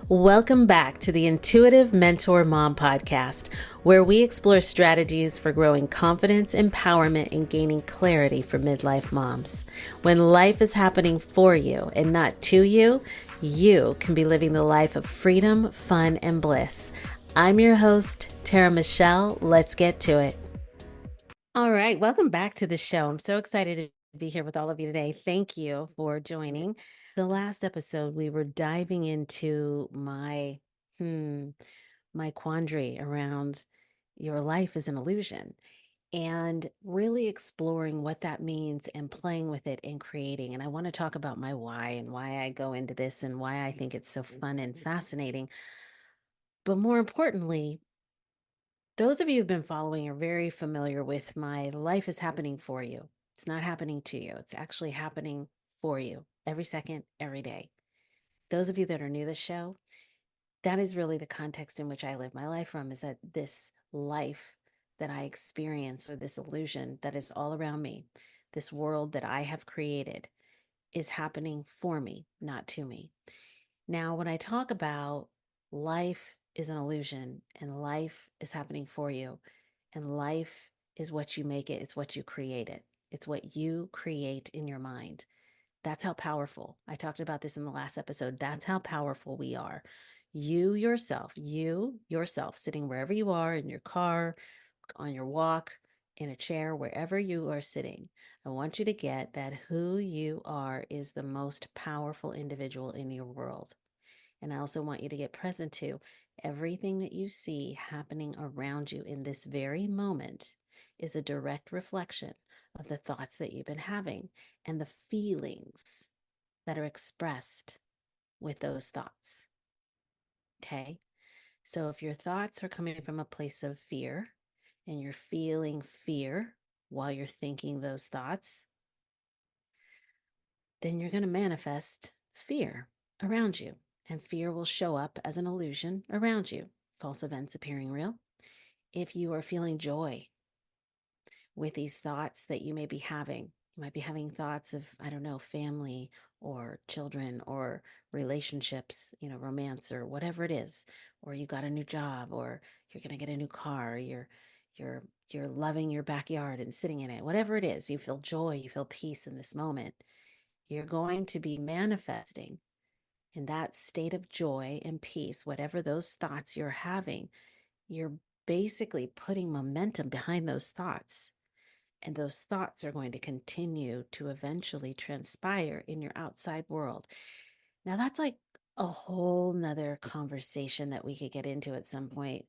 Welcome back to the Intuitive Mentor Mom podcast, where we explore strategies for growing confidence, empowerment, and gaining clarity for midlife moms. When life is happening for you and not to you, you can be living the life of freedom, fun, and bliss. I'm your host, Tara Michelle. Let's get to it. All right, welcome back to the show. I'm so excited to be here with all of you today. Thank you for joining. The last episode, we were diving into my quandary around your life is an illusion and really exploring what that means and playing with it and creating. And I want to talk about my why and why I go into this and why I think it's so fun and fascinating. But more importantly, those of you who've been following are very familiar with my life is happening for you. It's not happening to you. It's actually happening for you every second, every day. Those of you that are new to the show, that is really the context in which I live my life from, is that this life that I experience, or this illusion that is all around me, this world that I have created, is happening for me, not to me. Now, when I talk about life is an illusion and life is happening for you, and life is what you make it, it's what you create it, it's what you create in your mind. That's how powerful. I talked about this in the last episode. That's how powerful we are. You yourself, sitting wherever you are, in your car, on your walk, in a chair, wherever you are sitting, I want you to get that who you are is the most powerful individual in your world. And I also want you to get present to everything that you see happening around you in this very moment is a direct reflection of the thoughts that you've been having and the feelings that are expressed with those thoughts. Okay. So if your thoughts are coming from a place of fear and you're feeling fear while you're thinking those thoughts, then you're going to manifest fear around you. And fear will show up as an illusion around you, false events appearing real. If you are feeling joy with these thoughts that you may be having, you might be having thoughts of, I don't know, family or children or relationships, romance or whatever it is, or you got a new job, or you're going to get a new car, you're you're loving your backyard and sitting in it. Whatever it is, you feel joy, you feel peace in this moment. You're going to be manifesting in that state of joy and peace, whatever those thoughts you're having. You're basically putting momentum behind those thoughts. And those thoughts are going to continue to eventually transpire in your outside world. Now, that's like a whole nother conversation that we could get into at some point.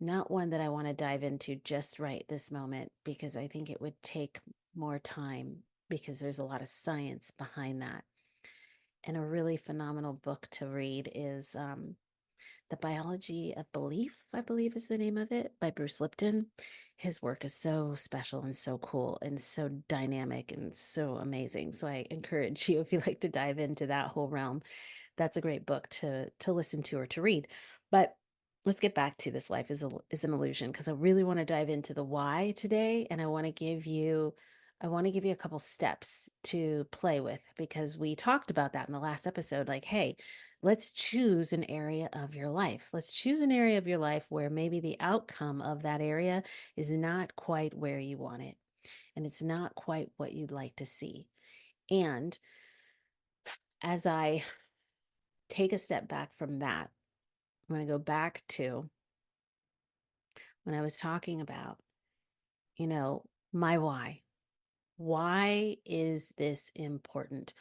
Not one that I want to dive into just right this moment, because I think it would take more time, because there's a lot of science behind that. And a really phenomenal book to read is The Biology of Belief, I believe is the name of it, by Bruce Lipton. His work is so special and so cool and so dynamic and so amazing. So I encourage you, if you like to dive into that whole realm, that's a great book to listen to or to read. But let's get back to this life is an illusion, because I really want to dive into the why today, and I want to give you a couple steps to play with, because we talked about that in the last episode. Like, hey, let's choose an area of your life. Let's choose an area of your life where maybe the outcome of that area is not quite where you want it, and it's not quite what you'd like to see. And as I take a step back from that, I'm going to go back to when I was talking about, my why. Why is this important?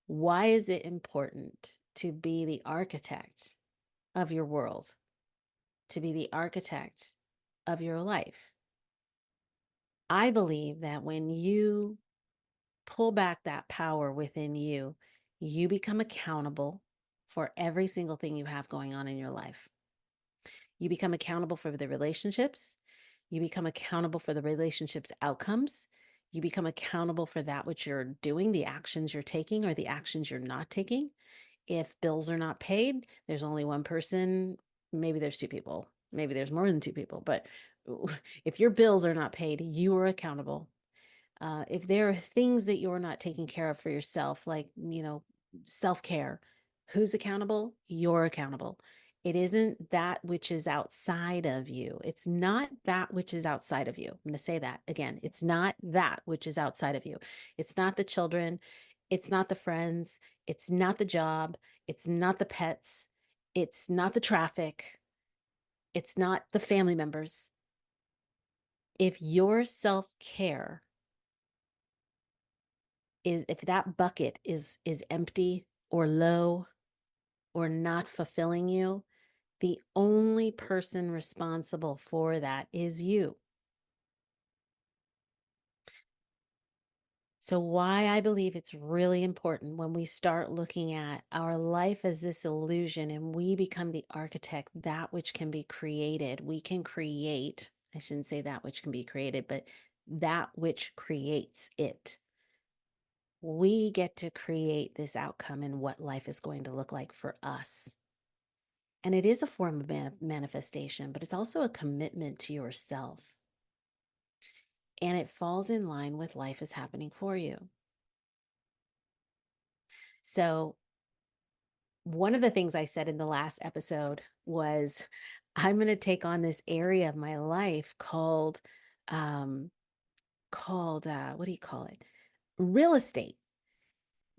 Why is it important to be the architect of your world, to be the architect of your life? I believe that when you pull back that power within you, you become accountable for every single thing you have going on in your life. You become accountable for the relationships. You become accountable for the relationships' outcomes. You become accountable for that which you're doing, the actions you're taking or the actions you're not taking. If bills are not paid, there's only one person, maybe there's two people, maybe there's more than two people, but if your bills are not paid, you are accountable. If there are things that you're not taking care of for yourself, like, self care, Who's accountable? You're accountable. It isn't that which is outside of you. It's not that which is outside of you. I'm going to say that again. It's not that which is outside of you. It's not the children. It's not the friends. It's not the job. It's not the pets. It's not the traffic. It's not the family members. If your self care if that bucket is empty or low or not fulfilling you, the only person responsible for that is you. So, why I believe it's really important when we start looking at our life as this illusion and we become the architect, that which can be created. We can create, I shouldn't say that which can be created, but that which creates it. We get to create this outcome and what life is going to look like for us. And it is a form of manifestation, but it's also a commitment to yourself. And it falls in line with life is happening for you. So, one of the things I said in the last episode was I'm going to take on this area of my life um, called what do you call it? Real estate.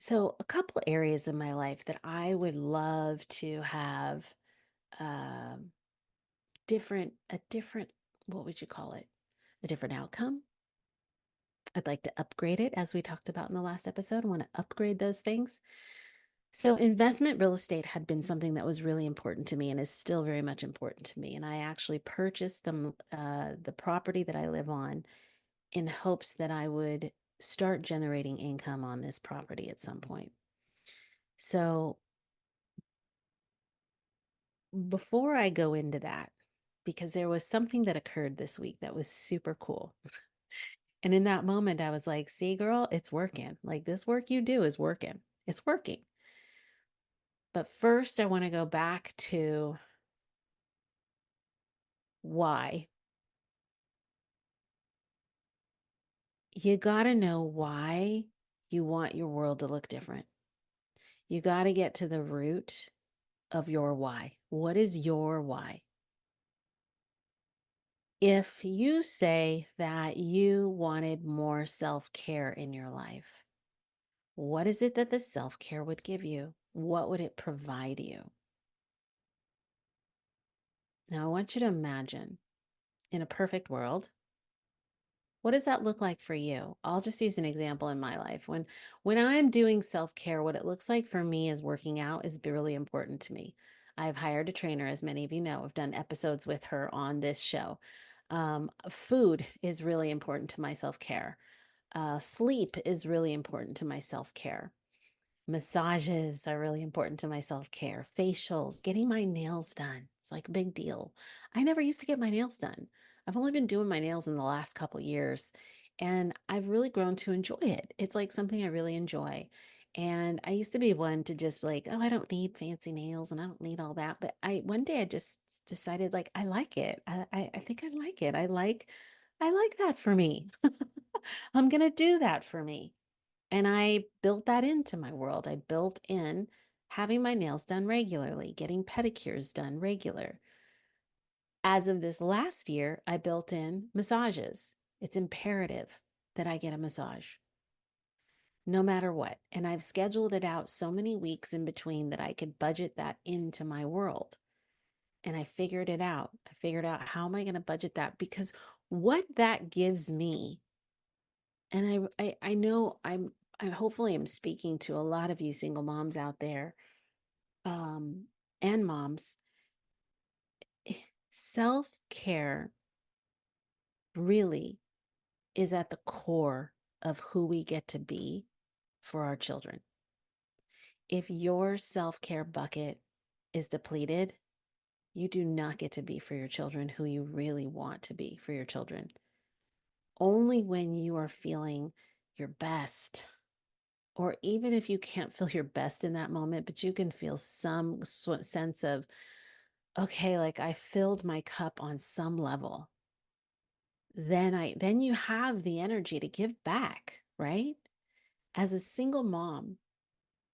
So, a couple areas in my life that I would love to have um, a different, what would you call it? A different outcome. I'd like to upgrade it, as we talked about in the last episode. I want to upgrade those things. So, investment real estate had been something that was really important to me and is still very much important to me. And I actually purchased the property that I live on in hopes that I would start generating income on this property at some point. So, before I go into that, because there was something that occurred this week that was super cool. And in that moment, I was like, see, girl, it's working. Like this work you do is working. It's working. But first, I want to go back to why. You got to know why you want your world to look different. You got to get to the root of your why. What is your why? If you say that you wanted more self care in your life, what is it that the self care would give you? What would it provide you? Now, I want you to imagine in a perfect world, what does that look like for you? I'll just use an example in my life. When I'm doing self-care, what it looks like for me is working out is really important to me. I've hired a trainer, as many of you know. I've done episodes with her on this show. Food is really important to my self-care. Sleep is really important to my self-care. Massages are really important to my self-care. Facials, getting my nails done. It's like a big deal. I never used to get my nails done. I've only been doing my nails in the last couple years, and I've really grown to enjoy it. It's like something I really enjoy. And I used to be one to just like, oh, I don't need fancy nails and I don't need all that. But I one day I just decided like I like it. I think I like it. I like that for me. I'm gonna do that for me. And I built that into my world. I built in having my nails done regularly, getting pedicures done regular. As of this last year, I built in massages. It's imperative that I get a massage no matter what. And I've scheduled it out so many weeks in between that I could budget that into my world. And I figured it out. I figured out how am I going to budget that? Because what that gives me, and I know I hopefully am speaking to a lot of you single moms out there, um, and moms. Self-care really is at the core of who we get to be for our children. If your self-care bucket is depleted, you do not get to be for your children who you really want to be for your children. Only when you are feeling your best, or even if you can't feel your best in that moment, but you can feel some sense of, okay, like I filled my cup on some level, then you have the energy to give back, right? As a single mom,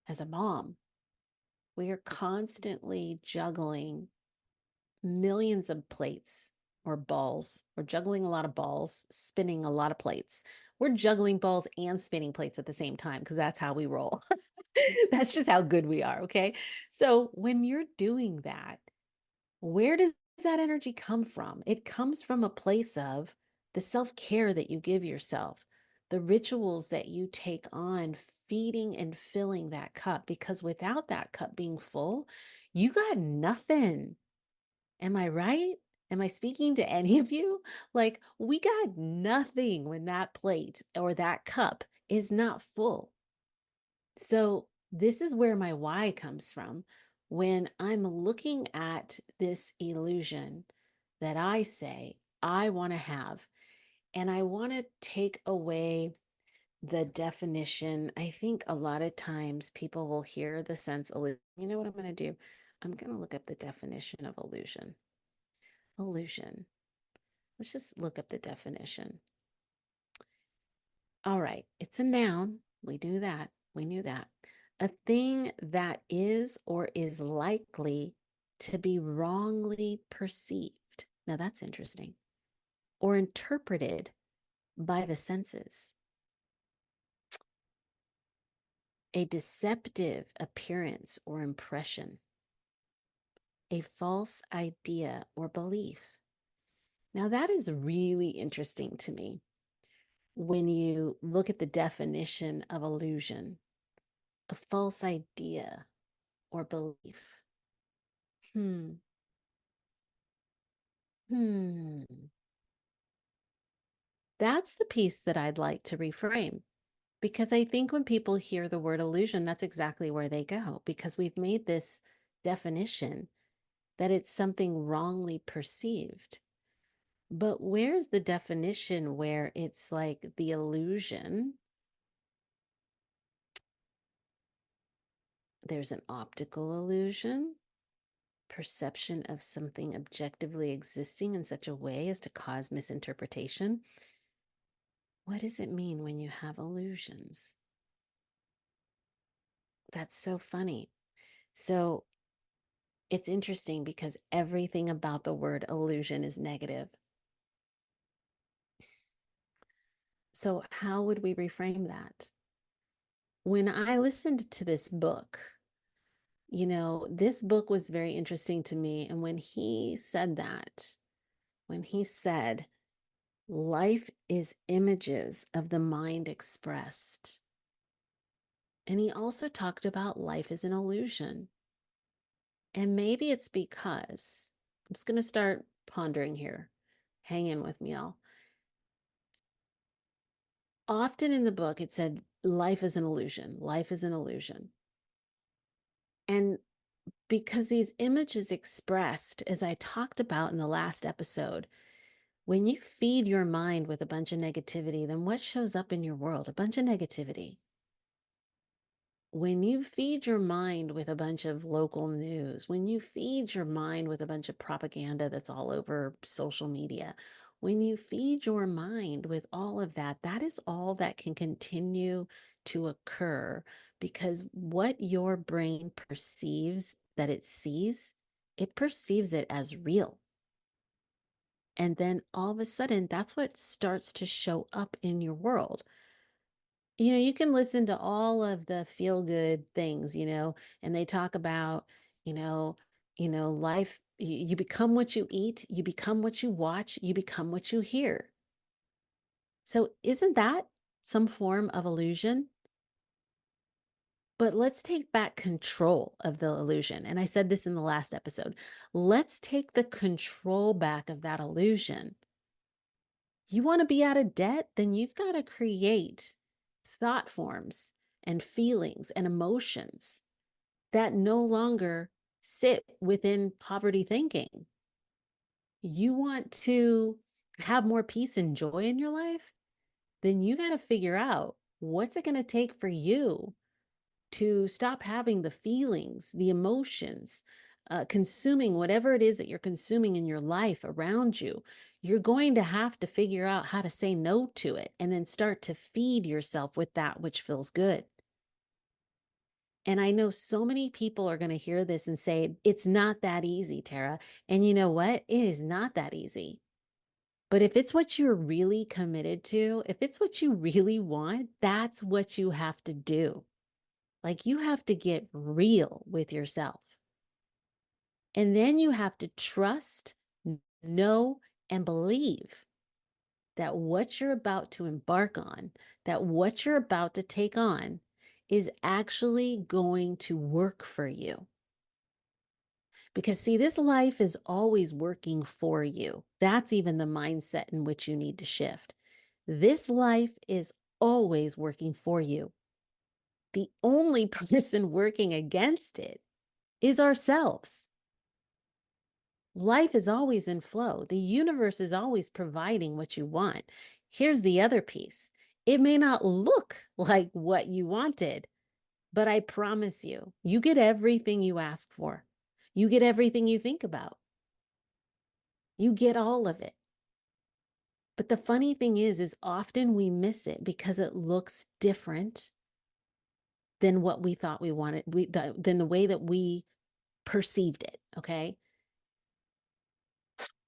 as a mom, We are constantly juggling millions of plates or balls. We're juggling a lot of balls, spinning a lot of plates. We're juggling balls and spinning plates at the same time because that's how we roll. That's just how good we are. Okay. So when you're doing that, where does that energy come from? It comes from a place of the self care that you give yourself, the rituals that you take on, feeding and filling that cup. Because without that cup being full, you got nothing. Am I right? Am I speaking to any of you? Like, we got nothing when that plate or that cup is not full. So, this is where my why comes from. When I'm looking at this illusion that I say I want to have, and I want to take away the definition. I think a lot of times people will hear the sense illusion. You know what I'm going to do? I'm going to look up the definition of illusion. Illusion. Let's just look up the definition. All right, it's a noun. We knew that. We knew that. A thing that is or is likely to be wrongly perceived. Now that's interesting. Or interpreted by the senses. A deceptive appearance or impression. A false idea or belief. Now that is really interesting to me when you look at the definition of illusion. A false idea or belief. Hmm. Hmm. That's the piece that I'd like to reframe because I think when people hear the word illusion, that's exactly where they go because we've made this definition that it's something wrongly perceived. But where's the definition where it's like the illusion? There's an optical illusion, perception of something objectively existing in such a way as to cause misinterpretation. What does it mean when you have illusions? That's so funny. So it's interesting because everything about the word illusion is negative. So, how would we reframe that? When I listened to this book, this book was very interesting to me. And when he said that, when he said, life is images of the mind expressed, and he also talked about life as an illusion. And maybe it's because I'm just going to start pondering here. Hang in with me, all. Often in the book, it said, life is an illusion. Life is an illusion. And because these images expressed, as I talked about in the last episode, when you feed your mind with a bunch of negativity, then what shows up in your world? A bunch of negativity. When you feed your mind with a bunch of local news, when you feed your mind with a bunch of propaganda that's all over social media, when you feed your mind with all of that, that is all that can continue to occur because what your brain perceives that it perceives it as real. And then all of a sudden, that's what starts to show up in your world. You can listen to all of the feel good things, and they talk about, you know, life, you become what you eat, you become what you watch, you become what you hear. So isn't that some form of illusion? But let's take back control of the illusion. And I said this in the last episode. Let's take the control back of that illusion. You want to be out of debt? Then you've got to create thought forms and feelings and emotions that no longer sit within poverty thinking. You want to have more peace and joy in your life? Then you got to figure out what's it going to take for you to stop having the feelings, the emotions, consuming whatever it is that you're consuming in your life around you. You're going to have to figure out how to say no to it and then start to feed yourself with that which feels good. And I know so many people are going to hear this and say, it's not that easy, Tara. And you know what? It is not that easy. But if it's what you're really committed to, if it's what you really want, that's what you have to do. Like you have to get real with yourself. And then you have to trust, know, and believe that what you're about to embark on, that what you're about to take on is actually going to work for you. Because, see, this life is always working for you. That's even the mindset in which you need to shift. This life is always working for you. The only person working against it is ourselves. Life is always in flow. The universe is always providing what you want. Here's the other piece. It may not look like what you wanted, but I promise you, you get everything you ask for. You get everything you think about. You get all of it. But the funny thing is often we miss it because it looks different than what we thought we wanted, than the way that we perceived it. Okay.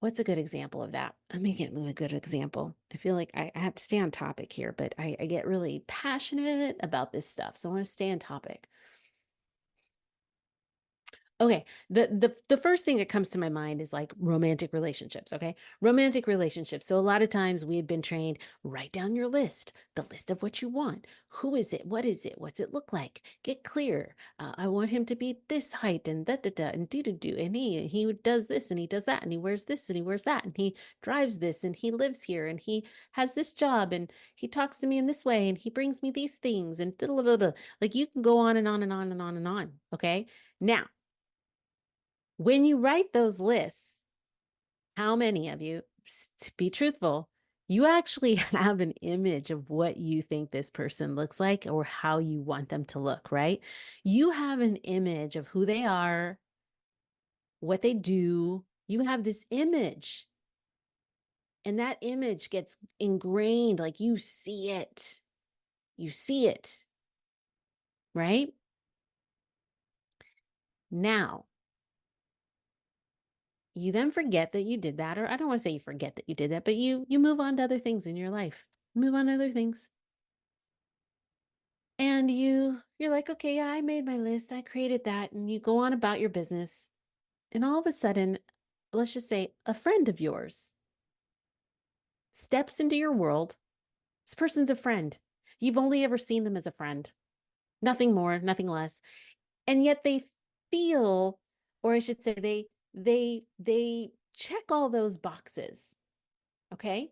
What's a good example of that? Let me get a good example. I feel like I have to stay on topic here, but I get really passionate about this stuff. So I want to stay on topic. Okay, the first thing that comes to my mind is like romantic relationships, okay? Romantic relationships. So a lot of times we have been trained, write down your list, the list of what you want. Who is it? What is it? What's it look like? Get clear. I want him to be this height and da da da and do do do. And he does this and he does that and he wears this and he wears that and he drives this and he lives here and he has this job and he talks to me in this way and he brings me these things and da da da da. Like you can go on and on and on and on and on, okay? Now, when you write those lists, how many of you, to be truthful, you actually have an image of what you think this person looks like or how you want them to look, right? You have an image of who they are, what they do. You have this image, and that image gets ingrained, like you see it. You see it, right? Now, you then forget that you did that, or I don't want to say you forget that you did that, but you move on to other things in your life. Move on to other things. And you're like, okay, yeah, I made my list. I created that. And you go on about your business. And all of a sudden, let's just say a friend of yours steps into your world. This person's a friend. You've only ever seen them as a friend, nothing more, nothing less. And yet they feel, or I should say they check all those boxes. Okay.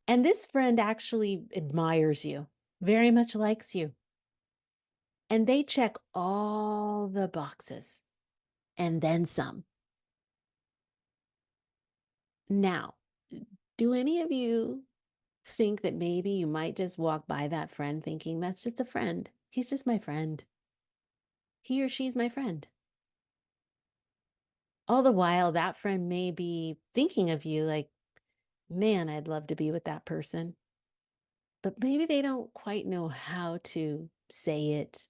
And this friend actually admires you, very much likes you. And they check all the boxes and then some. Now, do any of you think that maybe you might just walk by that friend thinking, that's just a friend? He's just my friend. He or she's my friend. All the while, that friend may be thinking of you like, man, I'd love to be with that person. But maybe they don't quite know how to say it.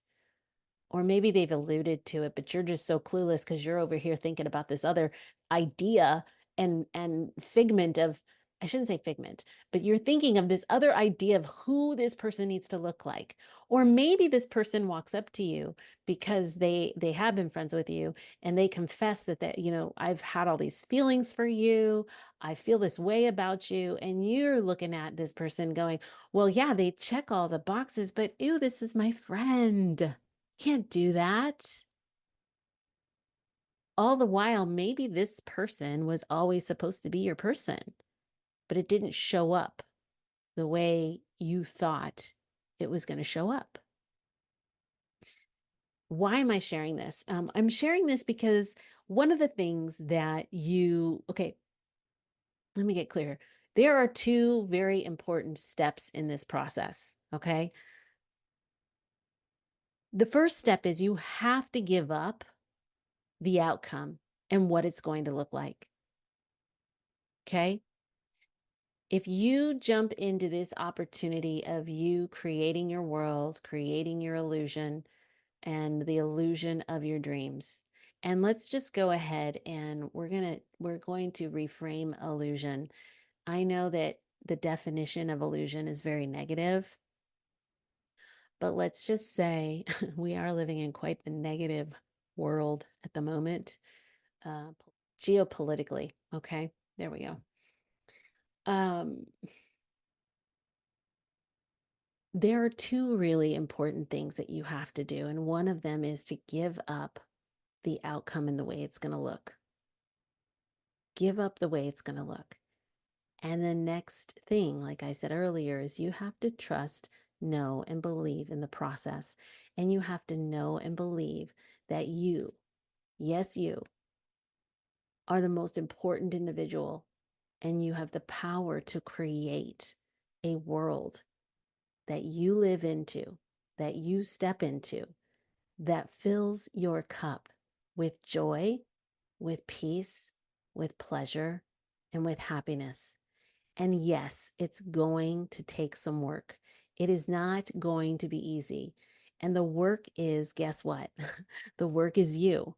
Or maybe they've alluded to it, but you're just so clueless because you're over here thinking about this other idea and figment of, I shouldn't say figment, but you're thinking of this other idea of who this person needs to look like. Or maybe this person walks up to you because they have been friends with you and they confess that I've had all these feelings for you. I feel this way about you. And you're looking at this person going, well, yeah, they check all the boxes, but ew, this is my friend. Can't do that. All the while, maybe this person was always supposed to be your person, but it didn't show up the way you thought it was going to show up. Why am I sharing this? I'm sharing this because one of the things that okay, let me get clear. There are two very important steps in this process. Okay. The first step is you have to give up the outcome and what it's going to look like. Okay. If you jump into this opportunity of you creating your world, creating your illusion, and the illusion of your dreams. And let's just go ahead and we're going to reframe illusion. I know that the definition of illusion is very negative, but let's just say we are living in quite the negative world at the moment, uh, geopolitically. Okay, there we go. Um, there are two really important things that you have to do, and one of them is to give up the outcome and the way it's going to look. Give up the way it's going to look. And the next thing, like I said earlier, is you have to trust, know, and believe in the process. And you have to know and believe that you, yes, you, are the most important individual, and you have the power to create a world that you live into, that you step into, that fills your cup with joy, with peace, with pleasure, and with happiness. And yes, it's going to take some work. It is not going to be easy. And the work is, guess what? The work is you.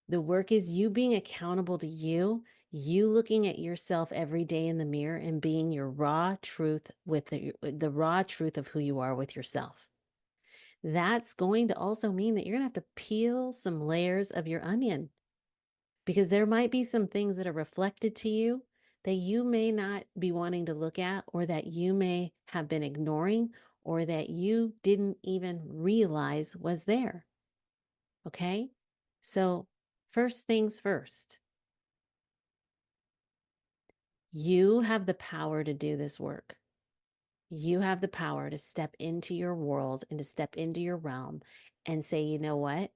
The work is you being accountable to you looking at yourself every day in the mirror and being your raw truth with the raw truth of who you are with yourself. That's going to also mean that you're going to have to peel some layers of your onion, because there might be some things that are reflected to you that you may not be wanting to look at, or that you may have been ignoring, or that you didn't even realize was there. Okay? So, first things first, you have the power to do this work. You have the power to step into your world and to step into your realm and say, you know what?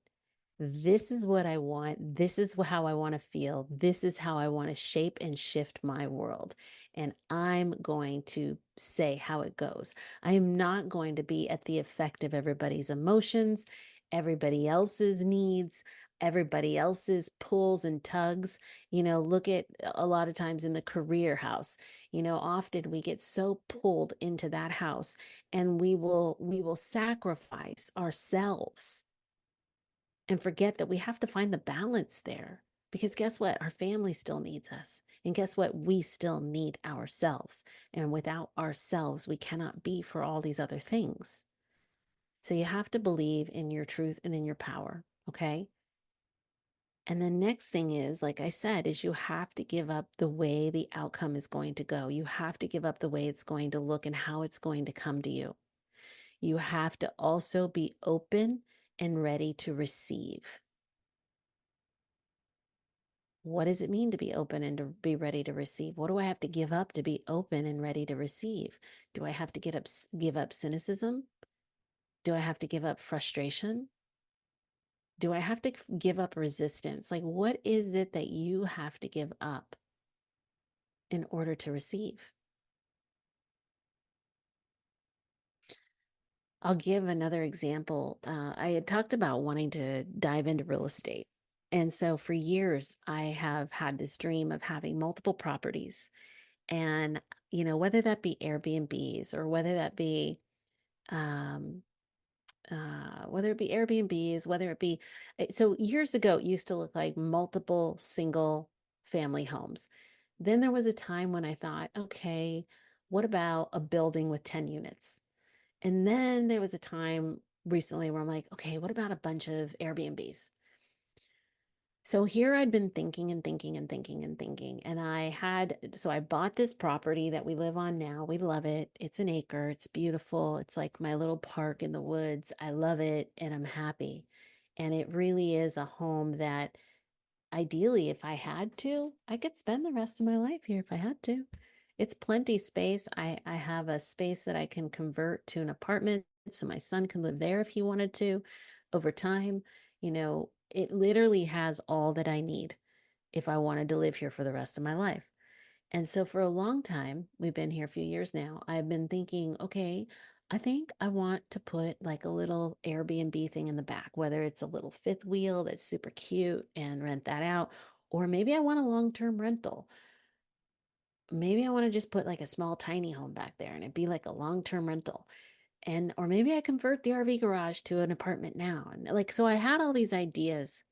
This is what I want. This is how I want to feel. This is how I want to shape and shift my world. And I'm going to say how it goes. I am not going to be at the effect of everybody's emotions, everybody else's needs, everybody else's pulls and tugs. Look at a lot of times in the career house. Often we get so pulled into that house, and we will sacrifice ourselves and forget that we have to find the balance there. Because guess what? Our family still needs us. And guess what? We still need ourselves. And without ourselves, we cannot be for all these other things. So you have to believe in your truth and in your power. Okay. And the next thing is, like I said, is you have to give up the way the outcome is going to go. You have to give up the way it's going to look and how it's going to come to you. You have to also be open and ready to receive. What does it mean to be open and to be ready to receive? What do I have to give up to be open and ready to receive? Do I have to give up cynicism? Do I have to give up frustration? Do I have to give up resistance? Like, what is it that you have to give up in order to receive? I'll give another example. I had talked about wanting to dive into real estate. And so for years, I have had this dream of having multiple properties. And, whether that be Airbnbs or um, whether it be Airbnbs, whether it be, so years ago, it used to look like multiple single family homes. Then there was a time when I thought, okay, what about a building with 10 units? And then there was a time recently where I'm like, okay, what about a bunch of Airbnbs? So here I'd been thinking and thinking and thinking and thinking. And so I bought this property that we live on now. We love it. It's an acre. It's beautiful. It's like my little park in the woods. I love it and I'm happy. And it really is a home that ideally, if I had to, I could spend the rest of my life here if I had to. It's plenty space. I have a space that I can convert to an apartment so my son can live there if he wanted to over time. It literally has all that I need if I wanted to live here for the rest of my life. And so for a long time, we've been here a few years now, I've been thinking, okay, I think I want to put like a little Airbnb thing in the back, whether it's a little fifth wheel that's super cute and rent that out, or maybe I want a long-term rental. Maybe I want to just put like a small tiny home back there and it'd be like a long-term rental. And or maybe I convert the RV garage to an apartment now. And like so I had all these ideas.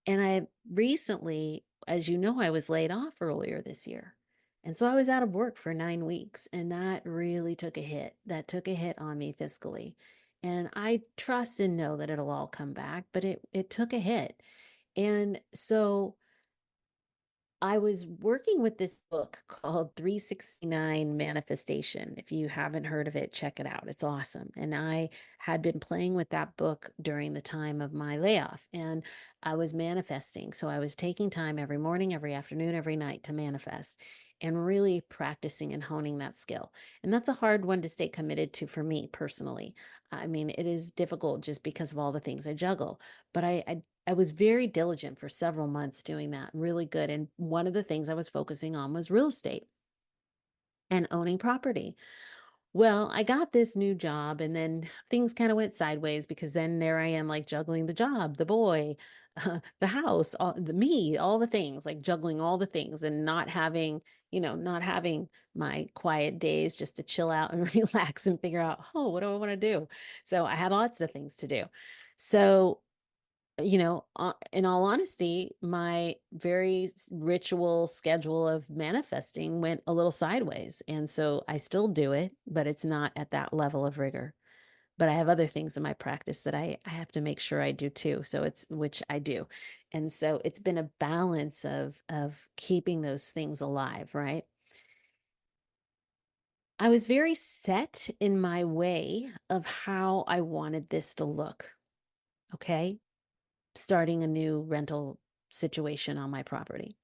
And I recently, as you know, I was laid off earlier this year. And so I was out of work for 9 weeks, and that really took a hit. That took a hit on me fiscally. And I trust and know that it'll all come back, but it took a hit. And so I was working with this book called 369 Manifestation. If you haven't heard of it, check it out. It's awesome. And I had been playing with that book during the time of my layoff, and I was manifesting. So I was taking time every morning, every afternoon, every night to manifest and really practicing and honing that skill. And that's a hard one to stay committed to for me personally. I mean, it is difficult just because of all the things I juggle, but I was very diligent for several months doing that, really good. And one of the things I was focusing on was real estate and owning property. Well, I got this new job and then things kind of went sideways because then there I am like juggling the job, the boy, the house, all the things, like juggling all the things and not having, not having my quiet days just to chill out and relax and figure out, oh, what do I want to do? So I had lots of things to do. So in all honesty, my very ritual schedule of manifesting went a little sideways. And so I still do it, but it's not at that level of rigor. But I have other things in my practice that I have to make sure I do too. So which I do. And so it's been a balance of keeping those things alive, right? I was very set in my way of how I wanted this to look. Okay. Starting a new rental situation on my property.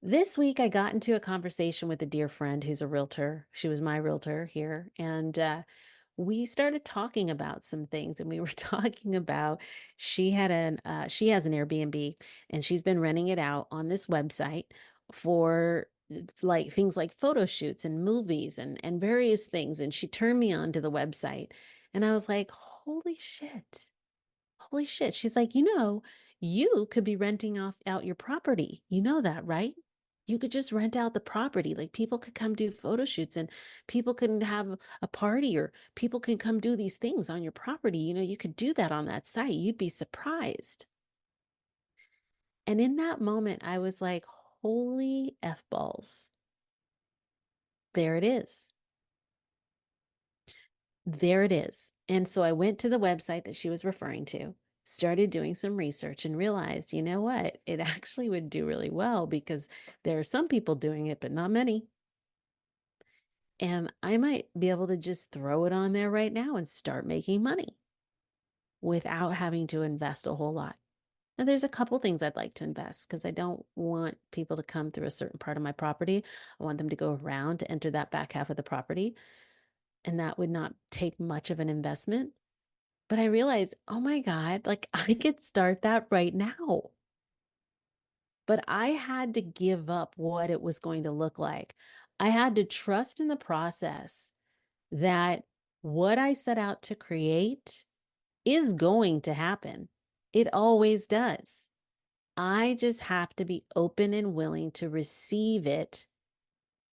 This week, I got into a conversation with a dear friend who's a realtor. She was my realtor here. And we started talking about some things. And we were talking about she has an Airbnb and she's been renting it out on this website for like things like photo shoots and movies and various things. And she turned me on to the website. And I was like, holy shit. Holy shit. She's like, you could be renting off out your property. You know that, right? You could just rent out the property. Like people could come do photo shoots and people can have a party or people can come do these things on your property. You could do that on that site. You'd be surprised. And in that moment, I was like, holy F balls. There it is. There it is. And so I went to the website that she was referring to, started doing some research, and realized, you know what? It actually would do really well because there are some people doing it, but not many. And I might be able to just throw it on there right now and start making money without having to invest a whole lot. Now, there's a couple things I'd like to invest because I don't want people to come through a certain part of my property. I want them to go around to enter that back half of the property. And that would not take much of an investment. But I realized, oh my God, like I could start that right now. But I had to give up what it was going to look like. I had to trust in the process that what I set out to create is going to happen. It always does. I just have to be open and willing to receive it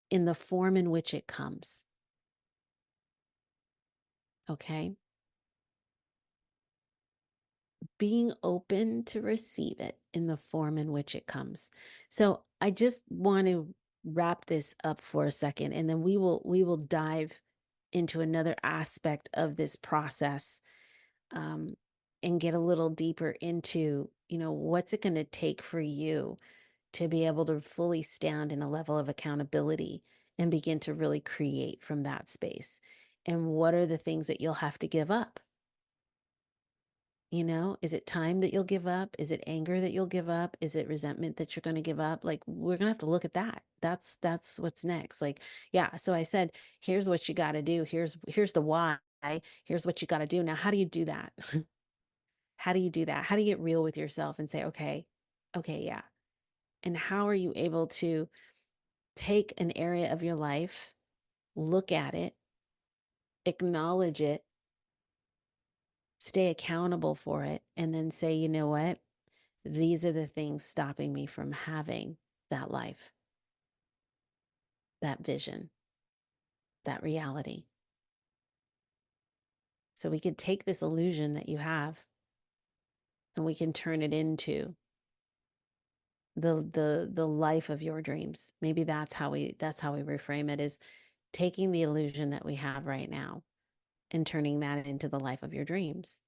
in the form in which it comes. Okay. Being open to receive it in the form in which it comes. So I just want to wrap this up for a second and then we will dive into another aspect of this process, um, and get a little deeper into, what's it going to take for you to be able to fully stand in a level of accountability and begin to really create from that space. And what are the things that you'll have to give up? Is it time that you'll give up? Is it anger that you'll give up? Is it resentment that you're going to give up? Like we're going to have to look at that. That's what's next. Like, yeah, so I said, here's what you got to do. Here's the why. Here's what you got to do. Now, how do you do that? How do you do that? How do you get real with yourself and say, okay, okay, yeah. And how are you able to take an area of your life, look at it, acknowledge it, stay accountable for it, and then say, you know what? These are the things stopping me from having that life, that vision, that reality. So we could take this illusion that you have and we can turn it into the life of your dreams. Maybe that's how we reframe it, is taking the illusion that we have right now and turning that into the life of your dreams,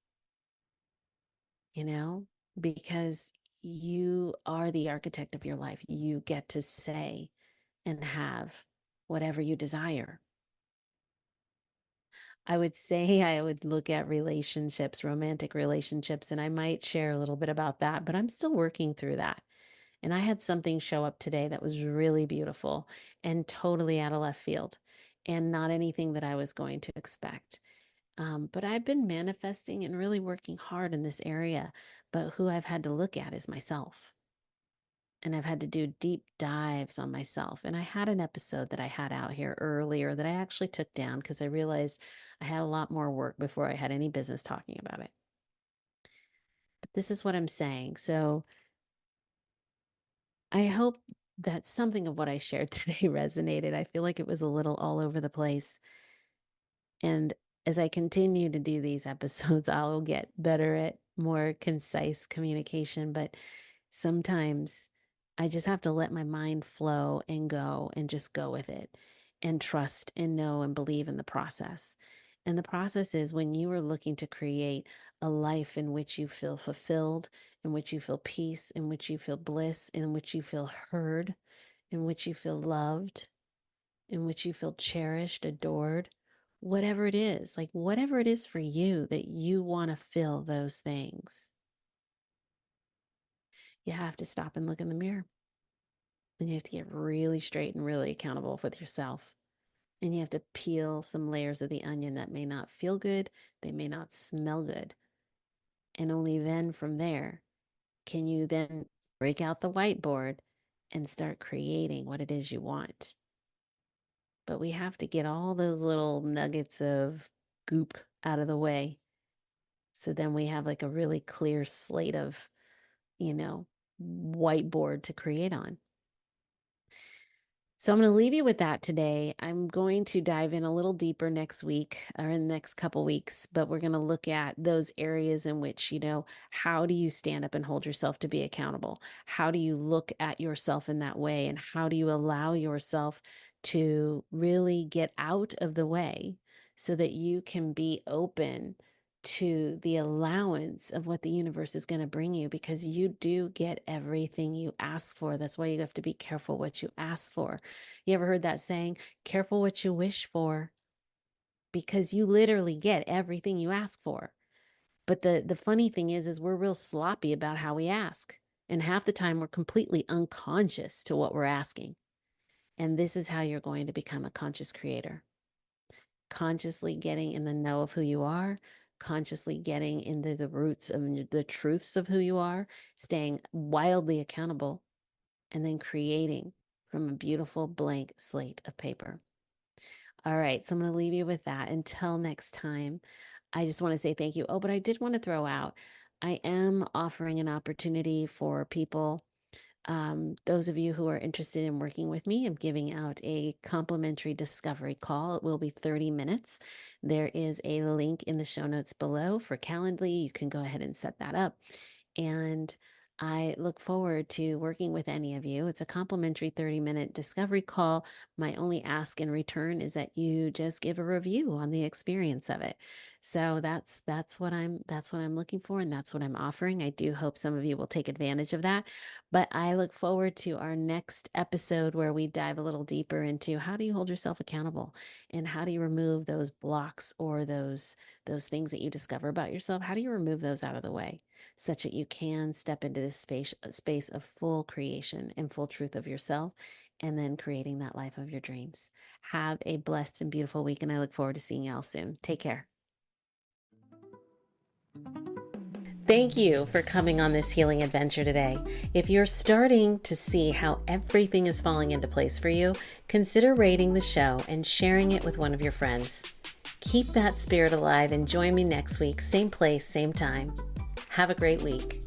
you know? Because you are the architect of your life. You get to say and have whatever you desire. I would say I would look at relationships, romantic relationships, and I might share a little bit about that, but I'm still working through that. And I had something show up today that was really beautiful and totally out of left field and not anything that I was going to expect. But I've been manifesting and really working hard in this area. But who I've had to look at is myself. And I've had to do deep dives on myself. And I had an episode that I had out here earlier that I actually took down because I realized I had a lot more work before I had any business talking about it. But this is what I'm saying. So I hope that something of what I shared today resonated. I feel like it was a little all over the place. And as I continue to do these episodes, I'll get better at more concise communication. But sometimes I just have to let my mind flow and go and just go with it and trust and know and believe in the process. And the process is when you are looking to create a life in which you feel fulfilled, in which you feel peace, in which you feel bliss, in which you feel heard, in which you feel loved, in which you feel cherished, adored, whatever it is, like whatever it is for you that you want to feel those things, you have to stop and look in the mirror. And you have to get really straight and really accountable with yourself. And you have to peel some layers of the onion that may not feel good, they may not smell good. And only then from there can you then break out the whiteboard and start creating what it is you want. But we have to get all those little nuggets of goop out of the way. So then we have like a really clear slate of, you know, whiteboard to create on. So I'm going to leave you with that today. I'm going to dive in a little deeper next week or in the next couple weeks, but we're going to look at those areas in which, how do you stand up and hold yourself to be accountable? How do you look at yourself in that way? And how do you allow yourself to really get out of the way so that you can be open to the allowance of what the universe is going to bring you, because you do get everything you ask for. That's why you have to be careful what you ask for. You ever heard that saying, careful what you wish for, because you literally get everything you ask for. But the funny thing is we're real sloppy about how we ask. And half the time we're completely unconscious to what we're asking. And this is how you're going to become a conscious creator. Consciously getting in the know of who you are, consciously getting into the roots of the truths of who you are, staying wildly accountable, and then creating from a beautiful blank slate of paper. All right, so I'm going to leave you with that. Until next time, I just want to say thank you. Oh, but I did want to throw out, I am offering an opportunity for people, those of you who are interested in working with me. I'm giving out a complimentary discovery call. It will be 30 minutes. There is a link in the show notes below for Calendly. You can go ahead and set that up. And I look forward to working with any of you. It's a complimentary 30-minute discovery call. My only ask in return is that you just give a review on the experience of it. So that's what I'm looking for, and that's what I'm offering. I do hope some of you will take advantage of that. But I look forward to our next episode where we dive a little deeper into how do you hold yourself accountable, and how do you remove those blocks or those things that you discover about yourself. How do you remove those out of the way, such that you can step into this space of full creation and full truth of yourself, and then creating that life of your dreams. Have a blessed and beautiful week, and I look forward to seeing y'all soon. Take care. Thank you for coming on this healing adventure today. If you're starting to see how everything is falling into place for you, consider rating the show and sharing it with one of your friends. Keep that spirit alive and join me next week, same place, same time. Have a great week.